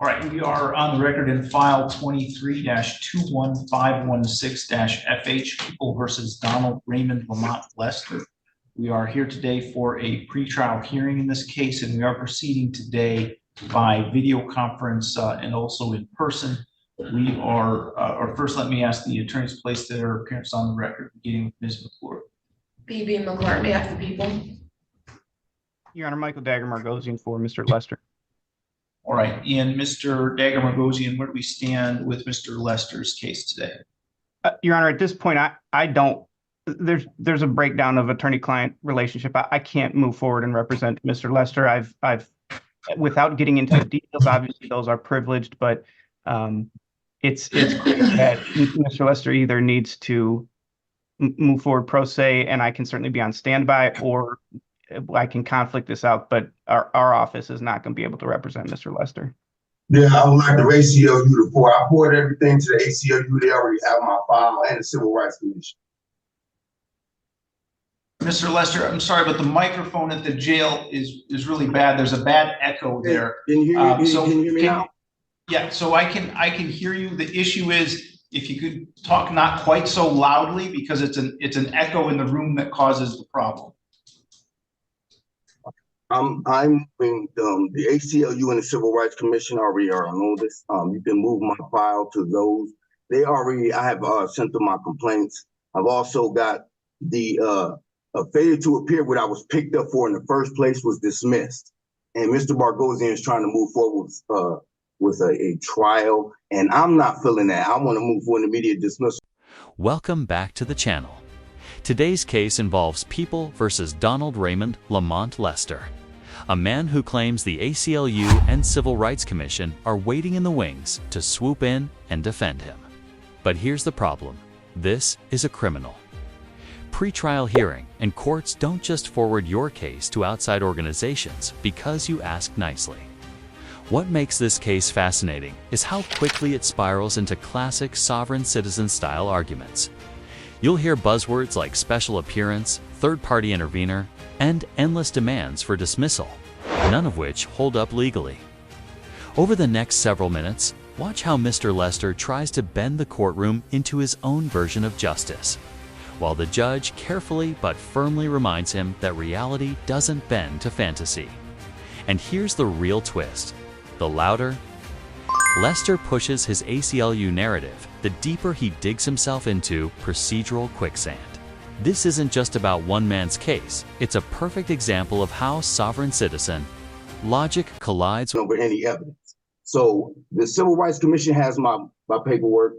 All right, we are on the record in file 23-21516-FH, People versus Donald Raymond Lamont Lester. We are here today for a pretrial hearing in this case, and we are proceeding today by video conference and also in person. We are, or first let me ask the attorneys place their appearance on the record, beginning with Ms. McClure. B.B. McClure, on behalf of the people. Your Honor, Michael Dagger-Margosian for Mr. Lester. All right, and Mr. Dagger-Margosian, where do we stand with Mr. Lester's case today? Your Honor, at this point, I don't, there's a breakdown of attorney-client relationship. I can't move forward and represent Mr. Lester. I've, without getting into the details, obviously those are privileged, but it's clear that Mr. Lester either needs to move forward pro se, and I can certainly be on standby, or I can conflict this out, but our office is not going to be able to represent Mr. Lester. Yeah, I would like the ACLU to report. I poured everything to the ACLU. They already have my file and the Civil Rights Commission. Mr. Lester, I'm sorry, but the microphone at the jail is really bad. There's a bad echo there. Can you hear me? Can you hear me now? Yeah, so I can hear you. The issue is if you could talk not quite so loudly, because it's an echo in the room that causes the problem. I'm in the ACLU and the Civil Rights Commission already are on this. You can move my file to those. They already, I have sent them my complaints. I've also got the failure to appear, what I was picked up for in the first place, was dismissed. And Mr. Margosian is trying to move forward with a trial, and I'm not feeling that. I want to move for an immediate dismissal. Welcome back to the channel. Today's case involves People versus Donald Raymond Lamont Lester, a man who claims the ACLU and Civil Rights Commission are waiting in the wings to swoop in and defend him. But here's the problem. This is a criminal. Pre-trial hearing, and courts don't just forward your case to outside organizations because you ask nicely. What makes this case fascinating is how quickly it spirals into classic sovereign citizen style arguments. You'll hear buzzwords like special appearance, third-party intervener, and endless demands for dismissal, none of which hold up legally. Over the next several minutes, watch how Mr. Lester tries to bend the courtroom into his own version of justice, while the judge carefully but firmly reminds him that reality doesn't bend to fantasy. And here's the real twist. The louder Lester pushes his ACLU narrative, the deeper he digs himself into procedural quicksand. This isn't just about one man's case. It's a perfect example of how sovereign citizen logic collides over any evidence. So the Civil Rights Commission has my paperwork,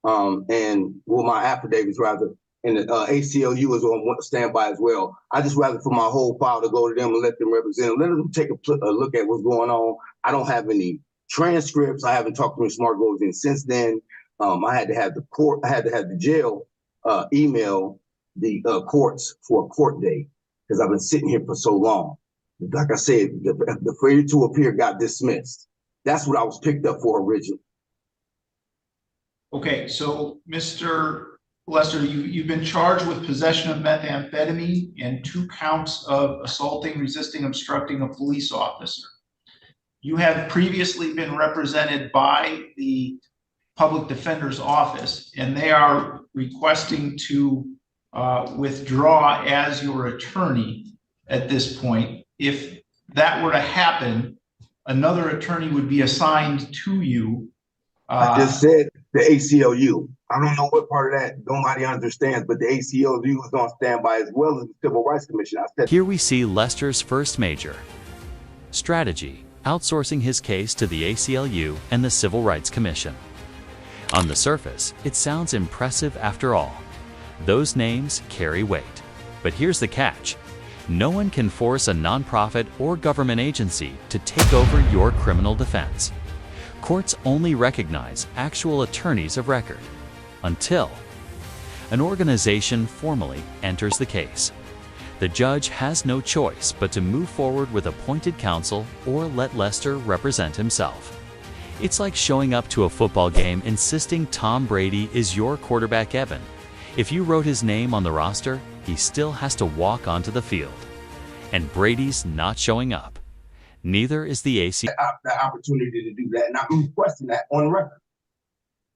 and well, my affidavits rather, and the ACLU is on standby as well. I just rather for my whole file to go to them and let them represent them. Let them take a look at what's going on. I don't have any transcripts. I haven't talked to Mr. Margosian since then. I had to have the jail email the courts for a court date because I've been sitting here for so long. Like I said, the failure to appear got dismissed. That's what I was picked up for originally. Okay, so Mr. Lester, you've been charged with possession of methamphetamine and 2 counts of assaulting, resisting, obstructing a police officer. You have previously been represented by the public defender's office, and they are requesting to withdraw as your attorney at this point. If that were to happen, another attorney would be assigned to you. I just said the ACLU. I don't know what part of that nobody understands, but the ACLU is on standby as well as the Civil Rights Commission. Here we see Lester's first major strategy, outsourcing his case to the ACLU and the Civil Rights Commission. On the surface, it sounds impressive after all. Those names carry weight. But here's the catch. No one can force a nonprofit or government agency to take over your criminal defense. Courts only recognize actual attorneys of record until an organization formally enters the case. The judge has no choice but to move forward with appointed counsel or let Lester represent himself. It's like showing up to a football game insisting Tom Brady is your quarterback Evan. If you wrote his name on the roster, he still has to walk onto the field. And Brady's not showing up. Neither is the ACLU. The opportunity to do that, and I'm requesting that on record.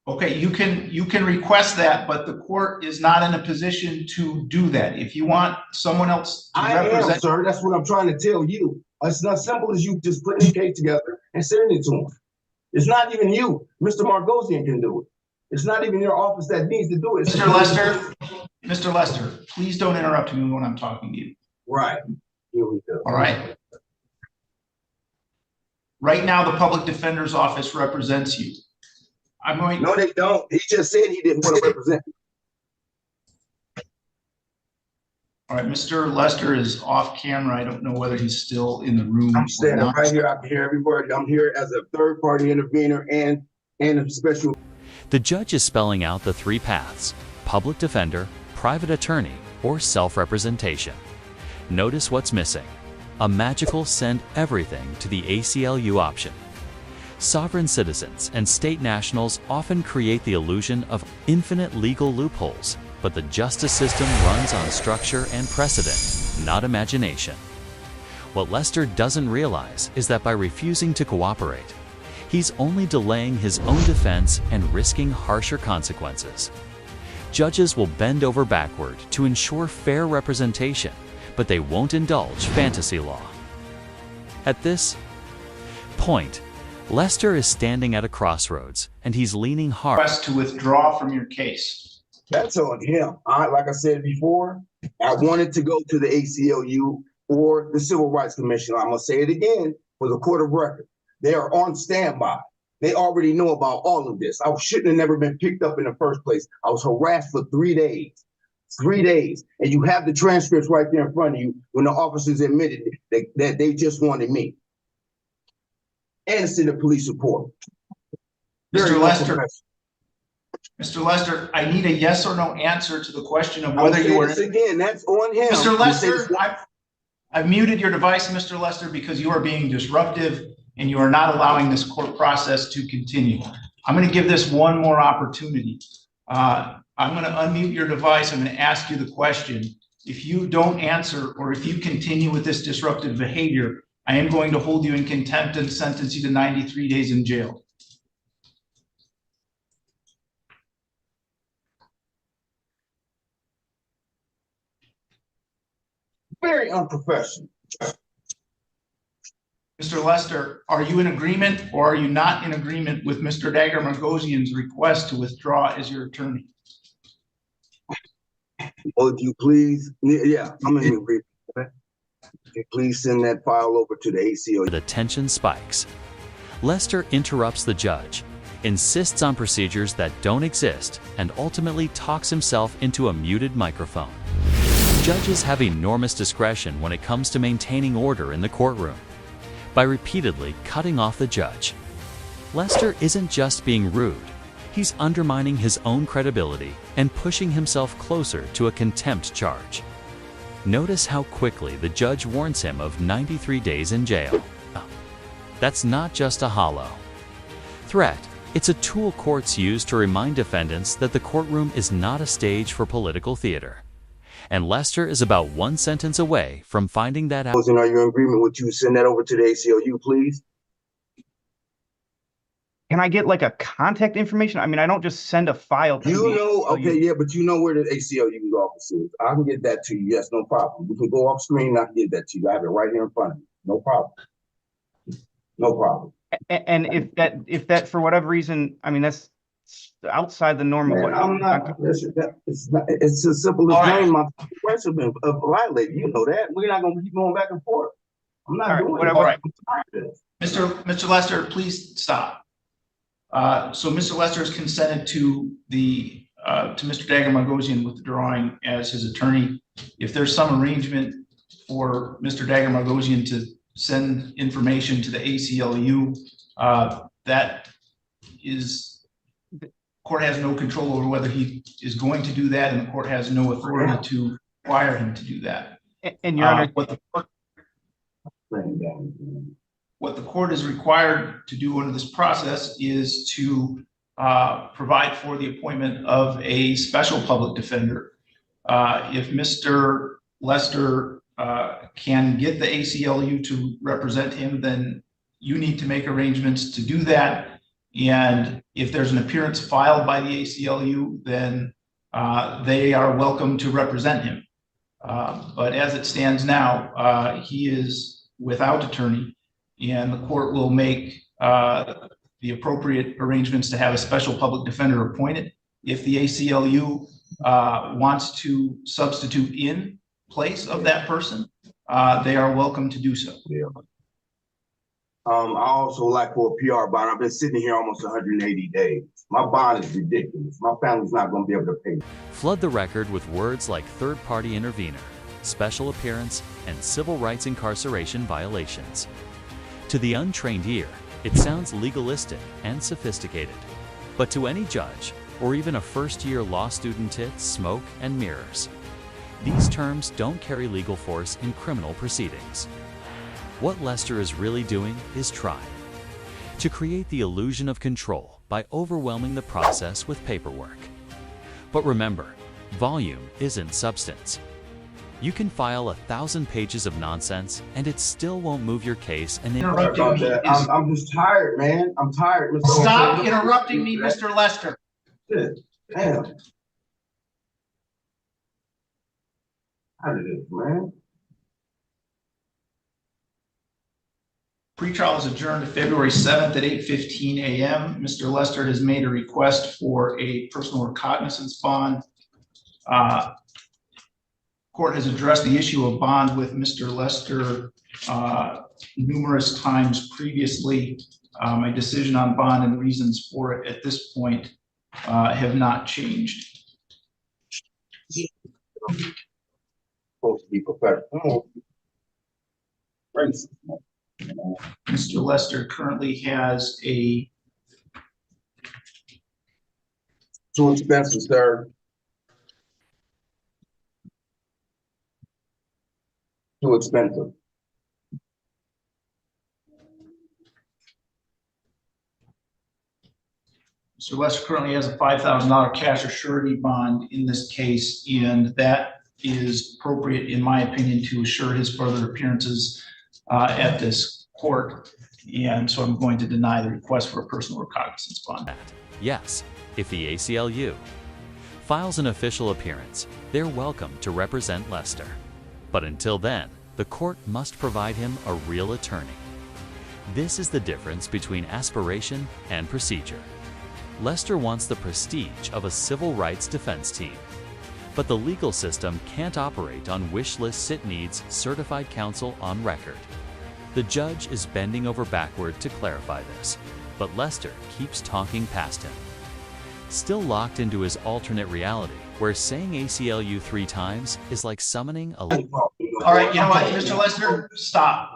Okay, you can request that, but the court is not in a position to do that. If you want someone else to I am, represent. sir. That's what I'm trying to tell you. It's not simple as you just putting the case together and sending it to him. It's not even you. Mr. Margosian can do it. It's not even your office that needs to do it. Mr. Lester, please don't interrupt me when I'm talking to you. Right. Here we go. All right. Right now, the public defender's office represents you. I'm going. No, they don't. He just said he didn't want to represent. All right, Mr. Lester is off camera. I don't know whether he's still in the room. I'm standing right here. I can hear every word. I'm here as a third-party intervener and a special. The judge is spelling out the three paths: public defender, private attorney, or self-representation. Notice what's missing: a magical send everything to the ACLU option. Sovereign citizens and state nationals often create the illusion of infinite legal loopholes, but the justice system runs on structure and precedent, not imagination. What Lester doesn't realize is that by refusing to cooperate, he's only delaying his own defense and risking harsher consequences. Judges will bend over backward to ensure fair representation, but they won't indulge fantasy law. At this point, Lester is standing at a crossroads, and he's leaning hard. Request to withdraw from your case. That's on him. Like I said before, I wanted to go to the ACLU or the Civil Rights Commission. I'm going to say it again for the court of record. They are on standby. They already know about all of this. I shouldn't have never been picked up in the first place. I was harassed for 3 days. 3 days. And you have the transcripts right there in front of you when the officers admitted that they just wanted me. And it's in the police report. Mr. Lester, I need a yes or no answer to the question of whether you were. Again, that's on him. Mr. Lester, I've muted your device, Mr. Lester, because you are being disruptive and you are not allowing this court process to continue. I'm going to give this one more opportunity. I'm going to unmute your device. I'm going to ask you the question. If you don't answer, or if you continue with this disruptive behavior, I am going to hold you in contempt and sentence you to 93 days in jail. Very unprofessional. Mr. Lester, are you in agreement or are you not in agreement with Mr. Dagher-Margosian's request to withdraw as your attorney? Well, if you please, yeah, I'm in agreement. If you please send that file over to the ACLU. The tension spikes. Lester interrupts the judge, insists on procedures that don't exist, and ultimately talks himself into a muted microphone. Judges have enormous discretion when it comes to maintaining order in the courtroom. By repeatedly cutting off the judge, Lester isn't just being rude, he's undermining his own credibility and pushing himself closer to a contempt charge. Notice how quickly the judge warns him of 93 days in jail. That's not just a hollow threat, it's a tool courts use to remind defendants that the courtroom is not a stage for political theater. And Lester is about one sentence away from finding that out. Are you in agreement with you send that over to the ACLU, please? Can I get like a contact information? I mean, I don't just send a file to You the know, ACLU. okay, yeah, but you know where the ACLU's office is. I can get that to you. Yes, no problem. We can go off screen and I can get that to you. I have it right here in front of you. No problem. No problem. And if that for whatever reason, I mean, that's outside the norm of Man, what I'm not. It's as simple as saying my rights have been violated. You know that. We're not going to keep going back and forth. I'm not doing it. All right. Mr. Lester, please stop. So Mr. Lester has consented to Mr. Dagher-Margosian withdrawing as his attorney. If there's some arrangement for Mr. Dagher-Margosian to send information to the ACLU, that is. Court has no control over whether he is going to do that, and the court has no authority to require him to do that. And Your Honor, what the court is required to do under this process is to provide for the appointment of a special public defender. If Mr. Lester can get the ACLU to represent him, then you need to make arrangements to do that. And if there's an appearance filed by the ACLU, then they are welcome to represent him. But as it stands now, he is without attorney, and the court will make the appropriate arrangements to have a special public defender appointed. If the ACLU wants to substitute in place of that person, they are welcome to do so. Yeah. I also like for a PR bond. I've been sitting here almost 180 days. My bond is ridiculous. My family's not going to be able to pay. Flood the record with words like third-party intervener, special appearance, and civil rights incarceration violations. To the untrained ear, it sounds legalistic and sophisticated. But to any judge, or even a first-year law student, it's smoke and mirrors. These terms don't carry legal force in criminal proceedings. What Lester is really doing is trying to create the illusion of control by overwhelming the process with paperwork. But remember, volume isn't substance. You can file 1,000 pages of nonsense and it still won't move your case. And Interrupting me I'm just tired, man. I'm tired. Mr. Stop interrupting me, Mr. Lester. Shit. Damn. How did it, man? Pretrial is adjourned to February 7th at 8:15 a.m. Mr. Lester has made a request for a personal recognizance bond. Court has addressed the issue of bond with Mr. Lester numerous times previously. My decision on bond and reasons for it at this point have not changed. Supposed to be professional. Mr. Lester currently has a Too expensive, sir. Too expensive. Mr. Lester currently has a $5,000 cash or surety bond in this case, and that is appropriate, in my opinion, to assure his further appearances at this court. And so I'm going to deny the request for a personal recognizance bond. yes, if the ACLU files an official appearance, they're welcome to represent Lester. But until then, the court must provide him a real attorney. This is the difference between aspiration and procedure. Lester wants the prestige of a civil rights defense team, but the legal system can't operate on wish list sit needs certified counsel on record. The judge is bending over backward to clarify this, but Lester keeps talking past him. Still locked into his alternate reality, where saying ACLU 3 times is like summoning a... All right, you know what, Mr. Lester, stop.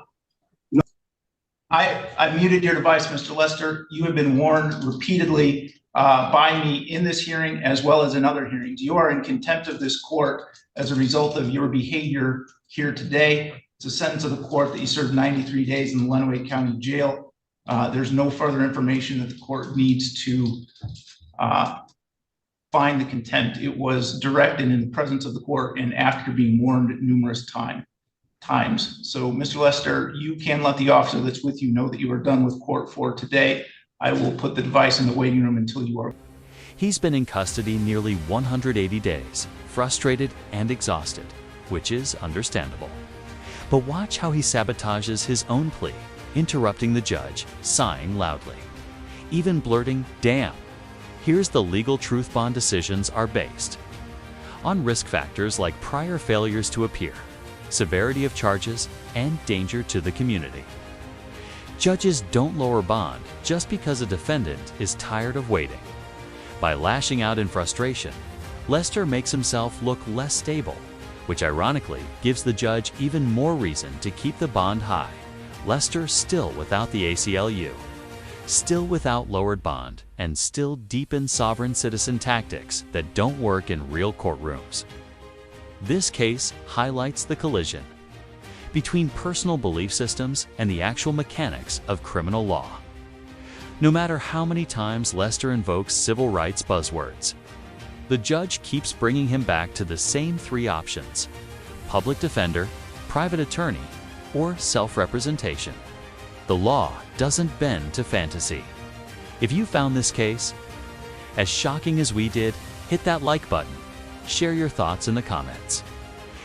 I muted your device, Mr. Lester. You have been warned repeatedly by me in this hearing as well as in other hearings. You are in contempt of this court as a result of your behavior here today. It's a sentence of the court that you served 93 days in the Lenawee County Jail. There's no further information that the court needs to find the contempt. It was directed in the presence of the court and after being warned numerous times. So, Mr. Lester, you can let the officer that's with you know that you are done with court for today. I will put the device in the waiting room until you are. He's been in custody nearly 180 days, frustrated and exhausted, which is understandable. But watch how he sabotages his own plea, interrupting the judge, sighing loudly, even blurting, "Damn." Here's the legal truth bond decisions are based on risk factors like prior failures to appear, severity of charges, and danger to the community. Judges don't lower bond just because a defendant is tired of waiting. By lashing out in frustration, Lester makes himself look less stable, which ironically gives the judge even more reason to keep the bond high. Lester still without the ACLU, still without lowered bond, and still deep in sovereign citizen tactics that don't work in real courtrooms. This case highlights the collision between personal belief systems and the actual mechanics of criminal law. No matter how many times Lester invokes civil rights buzzwords, the judge keeps bringing him back to the same 3 options: public defender, private attorney, or self-representation. The law doesn't bend to fantasy. If you found this case as shocking as we did, hit that like button, share your thoughts in the comments,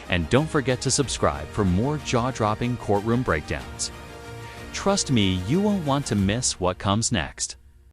and don't forget to subscribe for more jaw-dropping courtroom breakdowns. Trust me, you won't want to miss what comes next.